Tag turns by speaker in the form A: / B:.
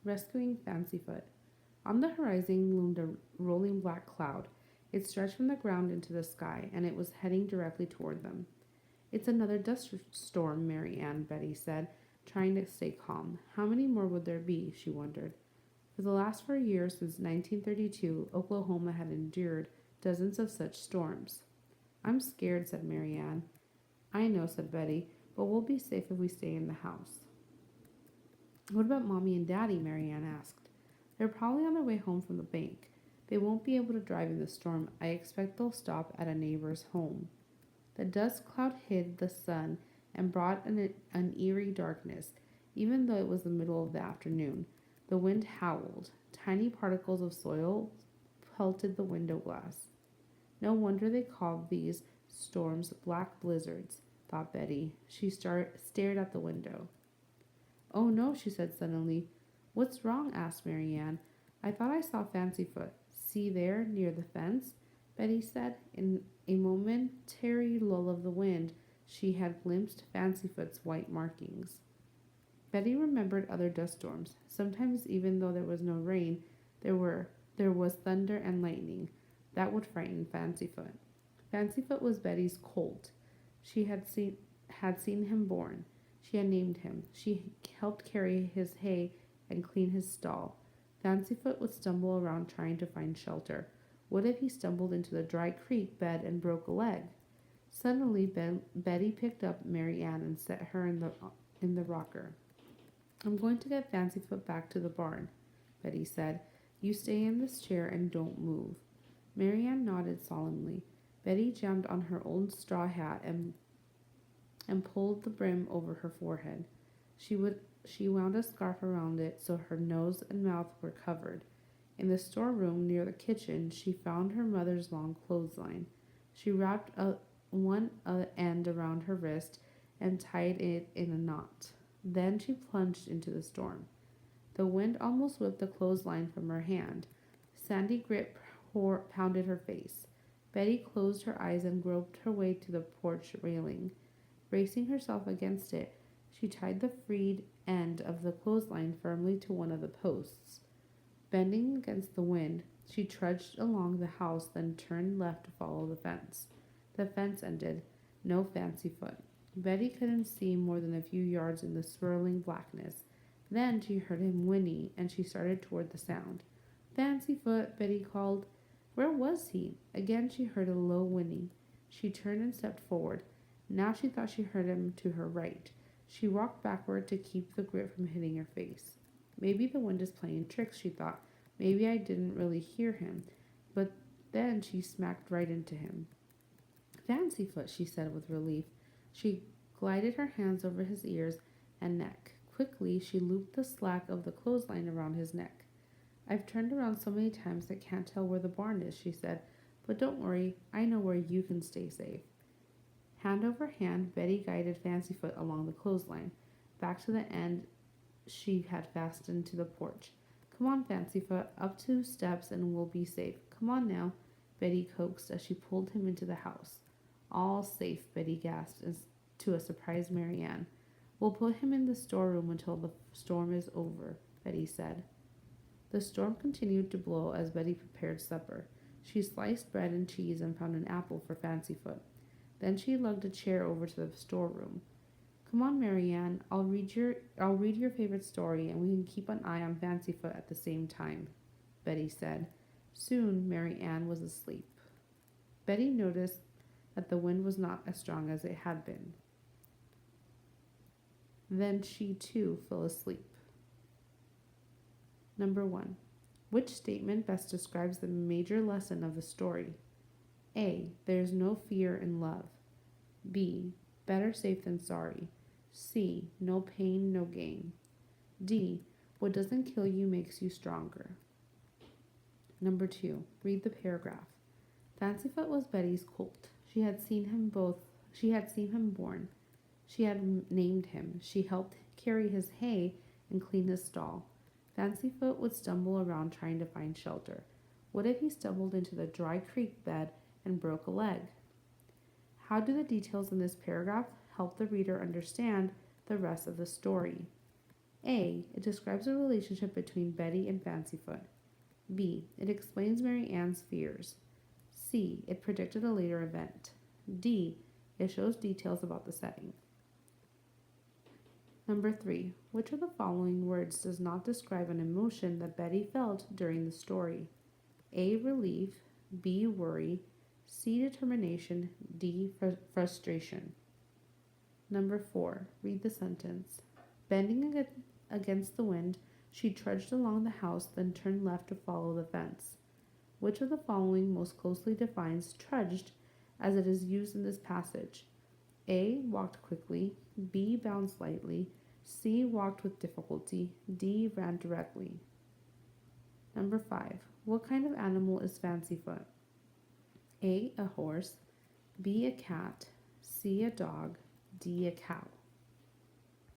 A: Rescuing Fancyfoot. On the horizon loomed a rolling black cloud. It stretched from the ground into the sky, and it was heading directly toward them. It's another dust storm, Mary Ann, Betty said, trying to stay calm. How many more would there be? She wondered. For the last 4 years, since 1932, Oklahoma had endured dozens of such storms. I'm scared, said Mary Ann. I know, said Betty, but we'll be safe if we stay in the house. What about Mommy and Daddy? Mary Ann asked. They're probably on their way home from the bank. They won't be able to drive in the storm. I expect they'll stop at a neighbor's home. The dust cloud hid the sun and brought an eerie darkness, even though it was the middle of the afternoon. The wind howled. Tiny particles of soil pelted the window glass. No wonder they called these storms black blizzards, thought Betty. She stared at the window. Oh no, she said suddenly. What's wrong? Asked Mary Ann. I thought I saw Fancyfoot. See there, near the fence? Betty said. In a momentary lull of the wind, she had glimpsed Fancyfoot's white markings. Betty remembered other dust storms. Sometimes, even though there was no rain, there was thunder and lightning. That would frighten Fancyfoot. Fancyfoot was Betty's colt. She had seen him born. She had named him. She helped carry his hay and clean his stall. Fancyfoot would stumble around trying to find shelter. What if he stumbled into the dry creek bed and broke a leg? Suddenly, Betty picked up Mary Ann and set her in the rocker. I'm going to get Fancyfoot back to the barn, Betty said. You stay in this chair and don't move. Mary Ann nodded solemnly. Betty jammed on her old straw hat and pulled the brim over her forehead. She wound a scarf around it so her nose and mouth were covered. In the storeroom near the kitchen, she found her mother's long clothesline. She wrapped one end around her wrist and tied it in a knot. Then she plunged into the storm. The wind almost whipped the clothesline from her hand. Sandy grit pounded her face. Betty closed her eyes and groped her way to the porch railing. Bracing herself against it, she tied the freed end of the clothesline firmly to one of the posts. Bending against the wind, she trudged along the house, then turned left to follow the fence. The fence ended. No Fancyfoot. Betty couldn't see more than a few yards in the swirling blackness. Then she heard him whinny, and she started toward the sound. Fancyfoot, Betty called. Where was he? Again she heard a low whinny. She turned and stepped forward. Now she thought she heard him to her right. She walked backward to keep the grit from hitting her face. Maybe the wind is playing tricks, she thought. Maybe I didn't really hear him. But then she smacked right into him. Fancyfoot, she said with relief. She glided her hands over his ears and neck. Quickly, she looped the slack of the clothesline around his neck. I've turned around so many times I can't tell where the barn is, she said. But don't worry, I know where you can stay safe. Hand over hand, Betty guided Fancyfoot along the clothesline, back to the end she had fastened to the porch. Come on, Fancyfoot, up 2 steps and we'll be safe. Come on now, Betty coaxed as she pulled him into the house. All safe, Betty gasped to a surprised Mary Ann. We'll put him in the storeroom until the storm is over, Betty said. The storm continued to blow as Betty prepared supper. She sliced bread and cheese and found an apple for Fancyfoot. Then she lugged a chair over to the storeroom. Come on, Mary Ann, I'll read your favorite story and we can keep an eye on Fancyfoot at the same time, Betty said. Soon Mary Ann was asleep. Betty noticed that the wind was not as strong as it had been. Then she too fell asleep. Number 1. Which statement best describes the major lesson of the story? A. There's no fear in love. B. Better safe than sorry. C. No pain, no gain. D. What doesn't kill you makes you stronger. Number 2. Read the paragraph. Fancyfoot was Betty's colt. She had seen him born. She had named him. She helped carry his hay and clean his stall. Fancyfoot would stumble around trying to find shelter. What if he stumbled into the dry creek bed and broke a leg? How do the details in this paragraph help the reader understand the rest of the story? A. It describes a relationship between Betty and Fancyfoot. B. It explains Mary Ann's fears. C. It predicted a later event. D. It shows details about the setting. Number 3. Which of the following words does not describe an emotion that Betty felt during the story? A. Relief. B. Worry. C. Determination. D. Frustration. Number 4. Read the sentence. Bending against the wind, she trudged along the house, then turned left to follow the fence. Which of the following most closely defines trudged as it is used in this passage? A. Walked quickly. B. Bounced lightly. C. Walked with difficulty. D. Ran directly. Number 5. What kind of animal is Fancyfoot? A. A horse. B. A cat. C. A dog. D. A cow.